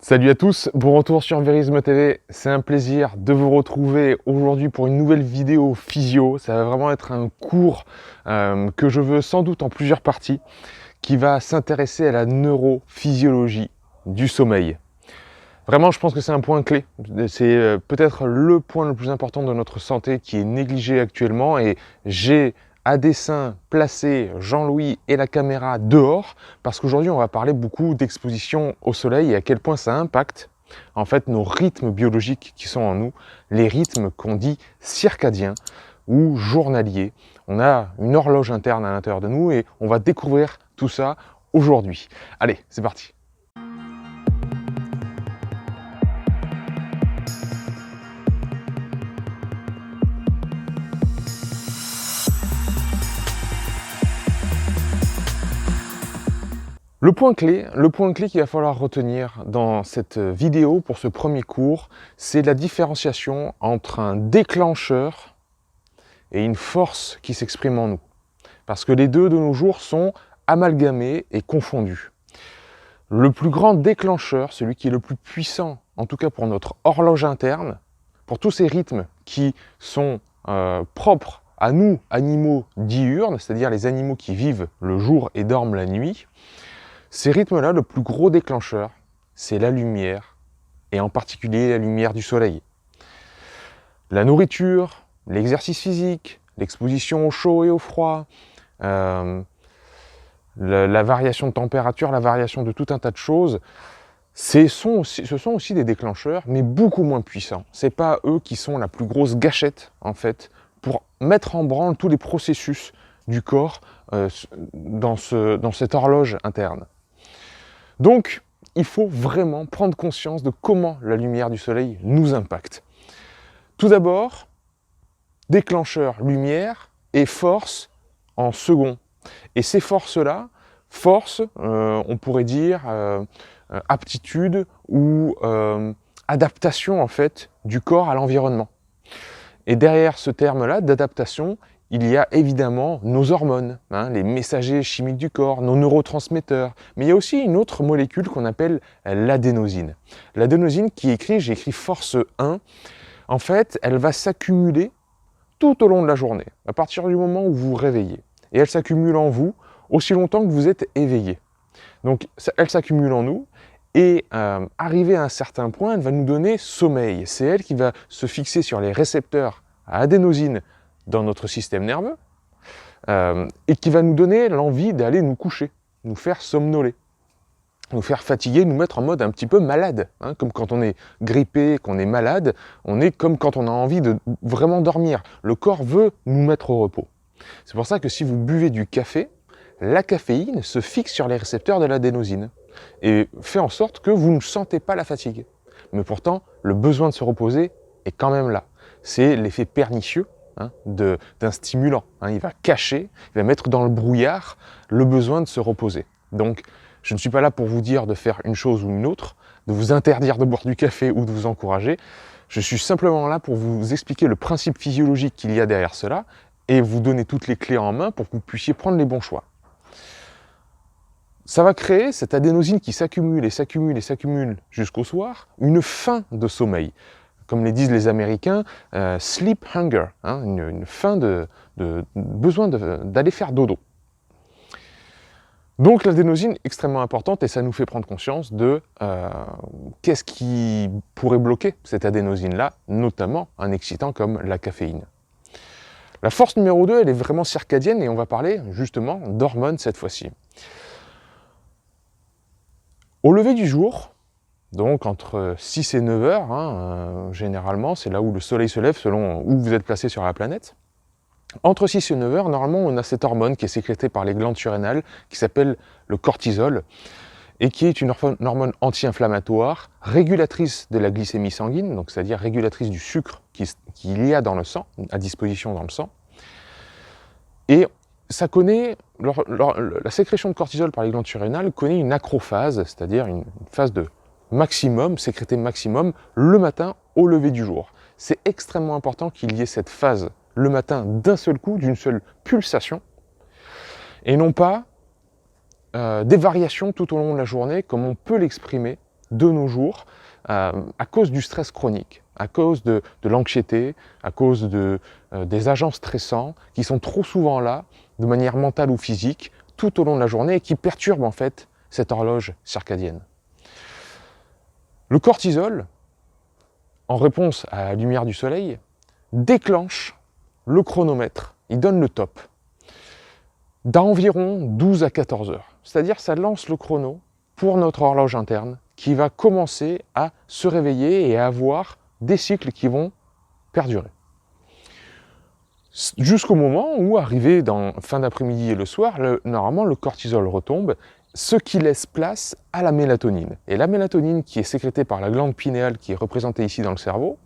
Salut à tous, bon retour sur Verisme TV, c'est un plaisir de vous retrouver aujourd'hui pour une nouvelle vidéo physio. Ça va vraiment être un cours que je veux sans doute en plusieurs parties, qui va s'intéresser à la neurophysiologie du sommeil. Vraiment, je pense que c'est un point clé, c'est peut-être le point le plus important de notre santé qui est négligé actuellement, et j'ai à dessein placé Jean-Louis et la caméra dehors parce qu'aujourd'hui on va parler beaucoup d'exposition au soleil et à quel point ça impacte en fait nos rythmes biologiques qui sont en nous, les rythmes qu'on dit circadiens ou journaliers. On a une horloge interne à l'intérieur de nous et on va découvrir tout ça aujourd'hui. Allez, c'est parti. Le point clé qu'il va falloir retenir dans cette vidéo pour ce premier cours, c'est la différenciation entre un déclencheur et une force qui s'exprime en nous. Parce que les deux de nos jours sont amalgamés et confondus. Le plus grand déclencheur, celui qui est le plus puissant, en tout cas pour notre horloge interne, pour tous ces rythmes qui sont propres à nous, animaux diurnes, c'est-à-dire les animaux qui vivent le jour et dorment la nuit, ces rythmes-là, le plus gros déclencheur, c'est la lumière, et en particulier la lumière du soleil. La nourriture, l'exercice physique, l'exposition au chaud et au froid, la variation de température, la variation de tout un tas de choses, ce sont aussi des déclencheurs, mais beaucoup moins puissants. Ce n'est pas eux qui sont la plus grosse gâchette, en fait, pour mettre en branle tous les processus du corps dans cette horloge interne. Donc, il faut vraiment prendre conscience de comment la lumière du soleil nous impacte. Tout d'abord, déclencheur lumière et force en second. Et ces forces-là, on pourrait dire aptitude ou adaptation en fait du corps à l'environnement. Et derrière ce terme-là d'adaptation, il y a évidemment nos hormones, les messagers chimiques du corps, nos neurotransmetteurs. Mais il y a aussi une autre molécule qu'on appelle l'adénosine. L'adénosine j'ai écrit force 1, en fait, elle va s'accumuler tout au long de la journée, à partir du moment où vous vous réveillez. Et elle s'accumule en vous aussi longtemps que vous êtes éveillé. Donc elle s'accumule en nous, et arrivée à un certain point, elle va nous donner sommeil. C'est elle qui va se fixer sur les récepteurs à adénosine dans notre système nerveux, et qui va nous donner l'envie d'aller nous coucher, nous faire somnoler, nous faire fatiguer, nous mettre en mode un petit peu malade, comme quand on est grippé, qu'on est malade, on est comme quand on a envie de vraiment dormir. Le corps veut nous mettre au repos. C'est pour ça que si vous buvez du café, la caféine se fixe sur les récepteurs de l'adénosine et fait en sorte que vous ne sentez pas la fatigue. Mais pourtant, le besoin de se reposer est quand même là. C'est l'effet pernicieux d'un stimulant. Il va cacher, il va mettre dans le brouillard le besoin de se reposer. Donc, je ne suis pas là pour vous dire de faire une chose ou une autre, de vous interdire de boire du café ou de vous encourager. Je suis simplement là pour vous expliquer le principe physiologique qu'il y a derrière cela et vous donner toutes les clés en main pour que vous puissiez prendre les bons choix. Ça va créer cette adénosine qui s'accumule et s'accumule et s'accumule jusqu'au soir, une faim de sommeil. Comme les disent les Américains, sleep hunger, une faim de besoin d'aller faire dodo. Donc l'adénosine est extrêmement importante et ça nous fait prendre conscience de qu'est-ce qui pourrait bloquer cette adénosine-là, notamment un excitant comme la caféine. La force numéro 2, elle est vraiment circadienne et on va parler justement d'hormones cette fois-ci. Au lever du jour, donc entre 6 et 9 heures, généralement, c'est là où le soleil se lève selon où vous êtes placé sur la planète. Entre 6 et 9 heures, normalement, on a cette hormone qui est sécrétée par les glandes surrénales, qui s'appelle le cortisol, et qui est une hormone anti-inflammatoire, régulatrice de la glycémie sanguine, donc c'est-à-dire régulatrice du sucre qu'il y a dans le sang, à disposition dans le sang. Et ça connaît, la sécrétion de cortisol par les glandes surrénales connaît une acrophase, c'est-à-dire une phase de maximum, sécrété maximum, le matin au lever du jour. C'est extrêmement important qu'il y ait cette phase le matin d'un seul coup, d'une seule pulsation, et non pas des variations tout au long de la journée, comme on peut l'exprimer de nos jours à cause du stress chronique, à cause de l'anxiété, à cause des agents stressants qui sont trop souvent là, de manière mentale ou physique, tout au long de la journée et qui perturbent en fait cette horloge circadienne. Le cortisol, en réponse à la lumière du soleil, déclenche le chronomètre, il donne le top, d'environ 12 à 14 heures. C'est-à-dire ça lance le chrono pour notre horloge interne qui va commencer à se réveiller et à avoir des cycles qui vont perdurer. Jusqu'au moment où, arrivé dans fin d'après-midi et le soir, normalement le cortisol retombe, ce qui laisse place à la mélatonine. Et la mélatonine qui est sécrétée par la glande pinéale qui est représentée ici dans le cerveau,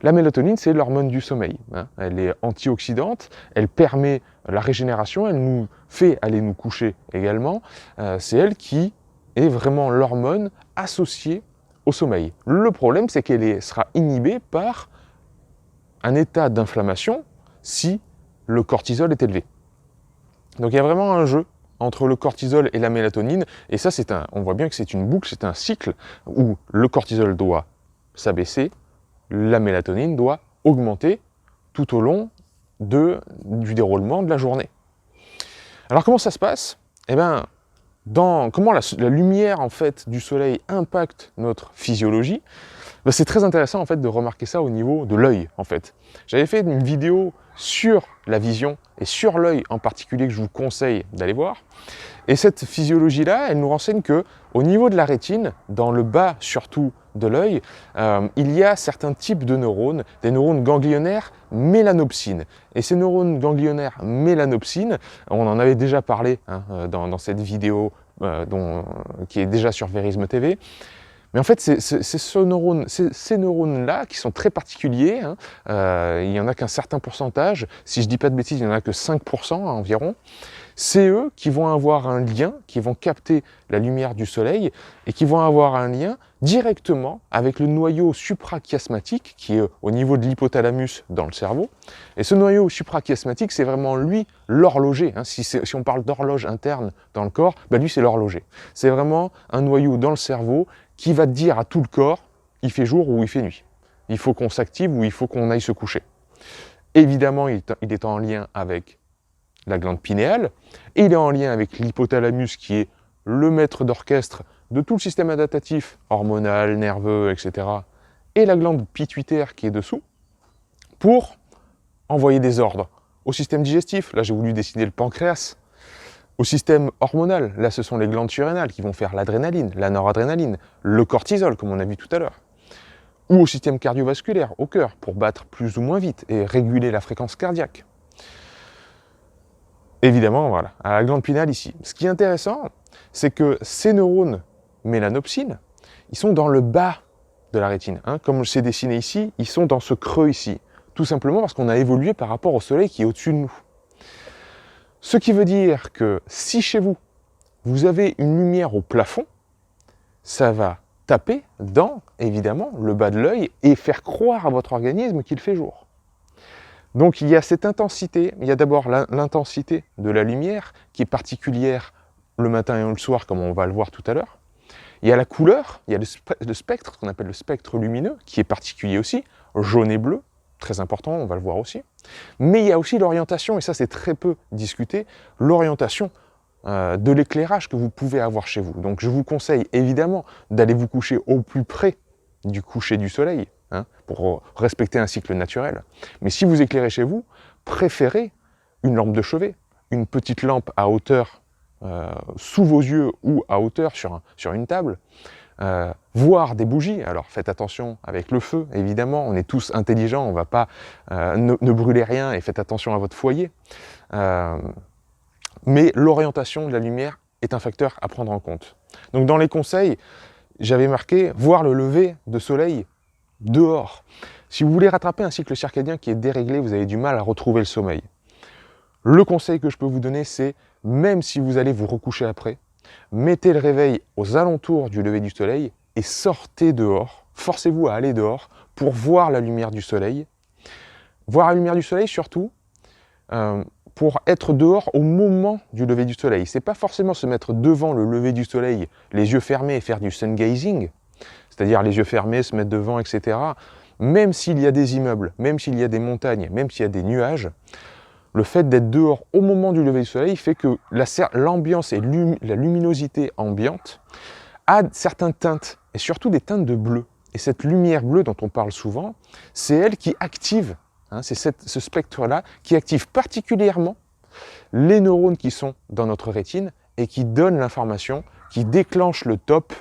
la mélatonine c'est l'hormone du sommeil. Elle est antioxydante, elle permet la régénération, elle nous fait aller nous coucher également. C'est elle qui est vraiment l'hormone associée au sommeil. Le problème c'est qu'elle sera inhibée par un état d'inflammation si le cortisol est élevé. Donc il y a vraiment un jeu entre le cortisol et la mélatonine, et ça on voit bien que c'est une boucle, c'est un cycle où le cortisol doit s'abaisser, la mélatonine doit augmenter tout au long du déroulement de la journée. Alors comment ça se passe? Eh bien, comment la lumière en fait du soleil impacte notre physiologie, c'est très intéressant en fait de remarquer ça au niveau de l'œil en fait. J'avais fait une vidéo sur la vision et sur l'œil en particulier que je vous conseille d'aller voir. Et cette physiologie-là, elle nous renseigne que au niveau de la rétine, dans le bas surtout de l'œil, il y a certains types de neurones, des neurones ganglionnaires mélanopsines. Et ces neurones ganglionnaires mélanopsines, on en avait déjà parlé dans cette vidéo qui est déjà sur Verisme TV. Mais en fait, c'est ces neurones-là qui sont très particuliers, il n'y en a qu'un certain pourcentage, si je ne dis pas de bêtises, il n'y en a que 5% environ, c'est eux qui vont avoir un lien, qui vont capter la lumière du soleil et qui vont avoir un lien directement avec le noyau suprachiasmatique qui est au niveau de l'hypothalamus dans le cerveau. Et ce noyau suprachiasmatique, c'est vraiment lui l'horloger. Si on parle d'horloge interne dans le corps, lui c'est l'horloger. C'est vraiment un noyau dans le cerveau qui va dire à tout le corps, il fait jour ou il fait nuit. Il faut qu'on s'active ou il faut qu'on aille se coucher. Évidemment, il est en lien avec la glande pinéale, et il est en lien avec l'hypothalamus qui est le maître d'orchestre de tout le système adaptatif, hormonal, nerveux, etc. et la glande pituitaire qui est dessous, pour envoyer des ordres au système digestif. Là, j'ai voulu dessiner le pancréas. Au système hormonal, là, ce sont les glandes surrénales qui vont faire l'adrénaline, la noradrénaline, le cortisol, comme on a vu tout à l'heure. Ou au système cardiovasculaire, au cœur, pour battre plus ou moins vite et réguler la fréquence cardiaque. Évidemment, voilà, à la glande pinéale ici. Ce qui est intéressant, c'est que ces neurones mélanopsines, ils sont dans le bas de la rétine. Comme c'est dessiné ici, ils sont dans ce creux ici. Tout simplement parce qu'on a évolué par rapport au soleil qui est au-dessus de nous. Ce qui veut dire que si chez vous, vous avez une lumière au plafond, ça va taper dans, évidemment, le bas de l'œil et faire croire à votre organisme qu'il fait jour. Donc il y a cette intensité, il y a d'abord l'intensité de la lumière qui est particulière le matin et le soir comme on va le voir tout à l'heure. Il y a la couleur, il y a le spectre, ce qu'on appelle le spectre lumineux qui est particulier aussi, jaune et bleu, très important, on va le voir aussi. Mais il y a aussi l'orientation, et ça c'est très peu discuté, l'orientation de l'éclairage que vous pouvez avoir chez vous. Donc je vous conseille évidemment d'aller vous coucher au plus près du coucher du soleil, pour respecter un cycle naturel. Mais si vous éclairez chez vous, préférez une lampe de chevet, une petite lampe à hauteur sous vos yeux ou à hauteur sur une table, voire des bougies. Alors faites attention avec le feu, évidemment, on est tous intelligents, on ne va pas ne brûler rien et faites attention à votre foyer. Mais l'orientation de la lumière est un facteur à prendre en compte. Donc dans les conseils, j'avais marqué voir le lever de soleil dehors. Si vous voulez rattraper un cycle circadien qui est déréglé, vous avez du mal à retrouver le sommeil. Le conseil que je peux vous donner, c'est, même si vous allez vous recoucher après, mettez le réveil aux alentours du lever du soleil et sortez dehors. Forcez-vous à aller dehors pour voir la lumière du soleil. Voir la lumière du soleil surtout, pour être dehors au moment du lever du soleil. C'est pas forcément se mettre devant le lever du soleil, les yeux fermés et faire du sun gazing, c'est-à-dire les yeux fermés, se mettre devant, etc. Même s'il y a des immeubles, même s'il y a des montagnes, même s'il y a des nuages, le fait d'être dehors au moment du lever du soleil fait que l'ambiance et la luminosité ambiante a certaines teintes, et surtout des teintes de bleu. Et cette lumière bleue dont on parle souvent, c'est elle qui active, c'est ce spectre-là, qui active particulièrement les neurones qui sont dans notre rétine et qui donnent l'information, qui déclenche le top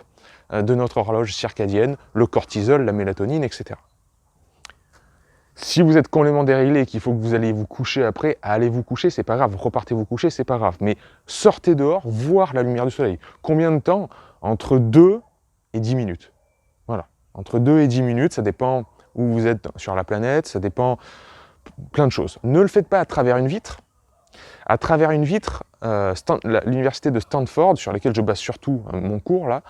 de notre horloge circadienne, le cortisol, la mélatonine, etc. Si vous êtes complètement déréglé et qu'il faut que vous allez vous coucher après, allez vous coucher, c'est pas grave, repartez vous coucher, c'est pas grave. Mais sortez dehors, voir la lumière du soleil. Combien de temps? Entre 2 et 10 minutes. Voilà, entre 2 et 10 minutes, ça dépend où vous êtes sur la planète, ça dépend plein de choses. Ne le faites pas à travers une vitre. À travers une vitre, l'université de Stanford, sur laquelle je base surtout mon cours, là,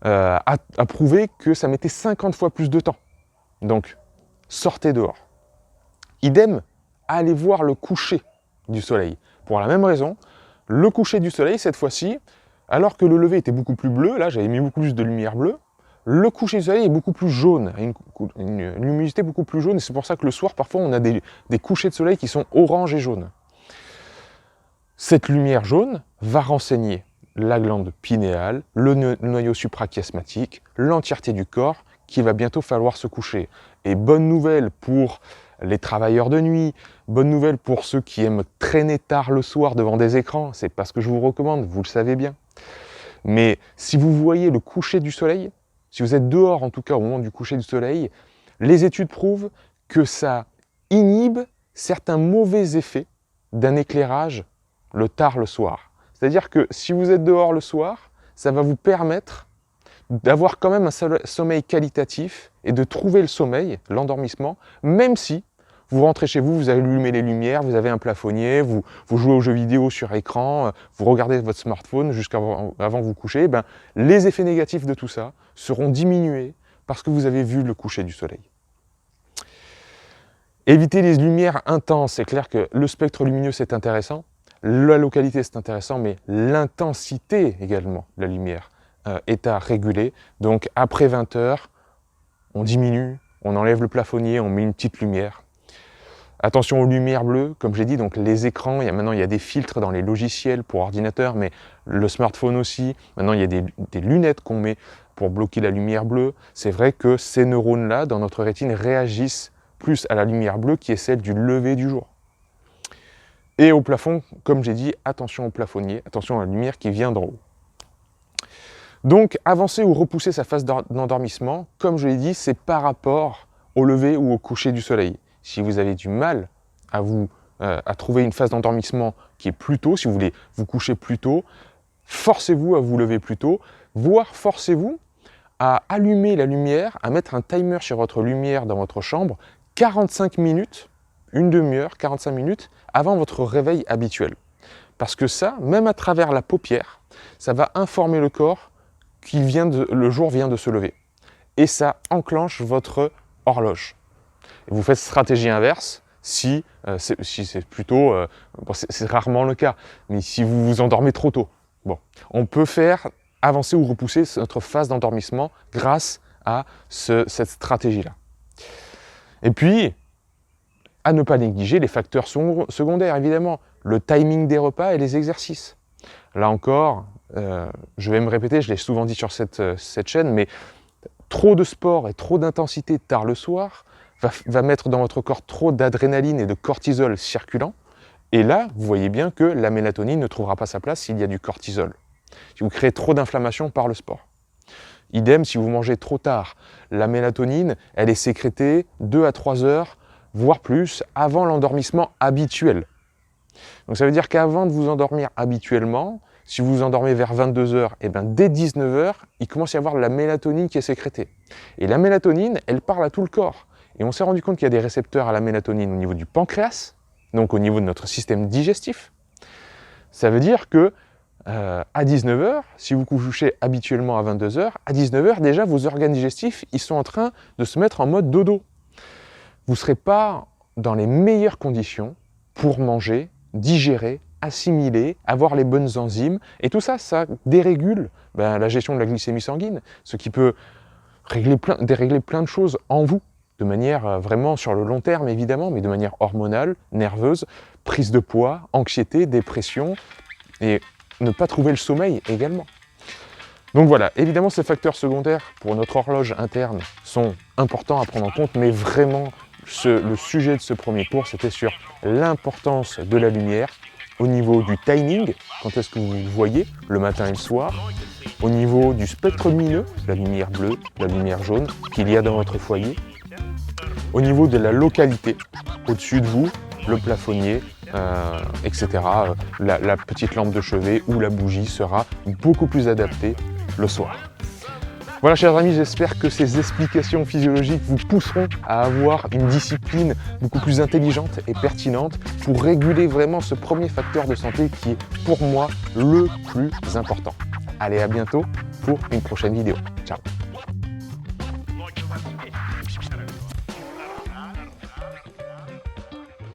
a prouvé que ça mettait 50 fois plus de temps. Donc, sortez dehors. Idem, allez voir le coucher du soleil. Pour la même raison, le coucher du soleil, cette fois-ci, alors que le lever était beaucoup plus bleu, là j'avais mis beaucoup plus de lumière bleue, le coucher du soleil est beaucoup plus jaune, une luminosité beaucoup plus jaune, et c'est pour ça que le soir, parfois, on a des couchers de soleil qui sont orange et jaune. Cette lumière jaune va renseigner la glande pinéale, le noyau suprachiasmatique, l'entièreté du corps, qui va bientôt falloir se coucher. Et bonne nouvelle pour les travailleurs de nuit, bonne nouvelle pour ceux qui aiment traîner tard le soir devant des écrans, c'est pas ce que je vous recommande, vous le savez bien. Mais si vous voyez le coucher du soleil, si vous êtes dehors en tout cas au moment du coucher du soleil, les études prouvent que ça inhibe certains mauvais effets d'un éclairage le tard le soir. C'est-à-dire que si vous êtes dehors le soir, ça va vous permettre d'avoir quand même un sommeil qualitatif et de trouver le sommeil, l'endormissement, même si vous rentrez chez vous, vous allumez les lumières, vous avez un plafonnier, vous jouez aux jeux vidéo sur écran, vous regardez votre smartphone jusqu'avant vous coucher, ben, les effets négatifs de tout ça seront diminués parce que vous avez vu le coucher du soleil. Évitez les lumières intenses, c'est clair que le spectre lumineux c'est intéressant, la localité c'est intéressant, mais l'intensité également, la lumière, est à réguler. Donc après 20 heures, on diminue, on enlève le plafonnier, on met une petite lumière. Attention aux lumières bleues, comme j'ai dit, donc les écrans, maintenant il y a des filtres dans les logiciels pour ordinateur, mais le smartphone aussi. Maintenant il y a des lunettes qu'on met pour bloquer la lumière bleue. C'est vrai que ces neurones-là, dans notre rétine, réagissent plus à la lumière bleue qui est celle du lever du jour. Et au plafond, comme j'ai dit, attention au plafonnier, attention à la lumière qui vient d'en haut. Donc avancer ou repousser sa phase d'endormissement, comme je l'ai dit, c'est par rapport au lever ou au coucher du soleil. Si vous avez du mal à trouver une phase d'endormissement qui est plus tôt, si vous voulez vous coucher plus tôt, forcez-vous à vous lever plus tôt, voire forcez-vous à allumer la lumière, à mettre un timer sur votre lumière dans votre chambre, 45 minutes, une demi-heure, 45 minutes, avant votre réveil habituel. Parce que ça, même à travers la paupière, ça va informer le corps que le jour vient de se lever. Et ça enclenche votre horloge. Et vous faites stratégie inverse si c'est plutôt, bon, c'est rarement le cas, mais si vous vous endormez trop tôt. Bon, on peut faire avancer ou repousser notre phase d'endormissement grâce à cette stratégie-là. Et puis, à ne pas négliger les facteurs secondaires, évidemment, le timing des repas et les exercices. Là encore, je vais me répéter, je l'ai souvent dit sur cette chaîne, mais trop de sport et trop d'intensité tard le soir va mettre dans votre corps trop d'adrénaline et de cortisol circulant. Et là, vous voyez bien que la mélatonine ne trouvera pas sa place s'il y a du cortisol. Si vous créez trop d'inflammation par le sport. Idem, si vous mangez trop tard, la mélatonine, elle est sécrétée 2 à 3 heures, voire plus, avant l'endormissement habituel. Donc ça veut dire qu'avant de vous endormir habituellement, si vous vous endormez vers 22 heures, et bien dès 19 heures, il commence à y avoir de la mélatonine qui est sécrétée. Et la mélatonine, elle parle à tout le corps. Et on s'est rendu compte qu'il y a des récepteurs à la mélatonine au niveau du pancréas, donc au niveau de notre système digestif. Ça veut dire que à 19 heures, si vous couchez habituellement à 22 heures, à 19 heures, déjà vos organes digestifs, ils sont en train de se mettre en mode dodo. Vous ne serez pas dans les meilleures conditions pour manger, digérer, assimiler, avoir les bonnes enzymes. Et tout ça, ça dérégule la gestion de la glycémie sanguine, ce qui peut dérégler plein de choses en vous, de manière vraiment sur le long terme évidemment, mais de manière hormonale, nerveuse, prise de poids, anxiété, dépression, et ne pas trouver le sommeil également. Donc voilà, évidemment ces facteurs secondaires pour notre horloge interne sont importants à prendre en compte, mais vraiment le sujet de ce premier cours, c'était sur l'importance de la lumière, au niveau du timing, quand est-ce que vous le voyez, le matin et le soir, au niveau du spectre lumineux, la lumière bleue, la lumière jaune, qu'il y a dans votre foyer, au niveau de la localité, au-dessus de vous, le plafonnier, etc. La petite lampe de chevet ou la bougie sera beaucoup plus adaptée le soir. Voilà chers amis, j'espère que ces explications physiologiques vous pousseront à avoir une discipline beaucoup plus intelligente et pertinente pour réguler vraiment ce premier facteur de santé qui est pour moi le plus important. Allez, à bientôt pour une prochaine vidéo. Ciao.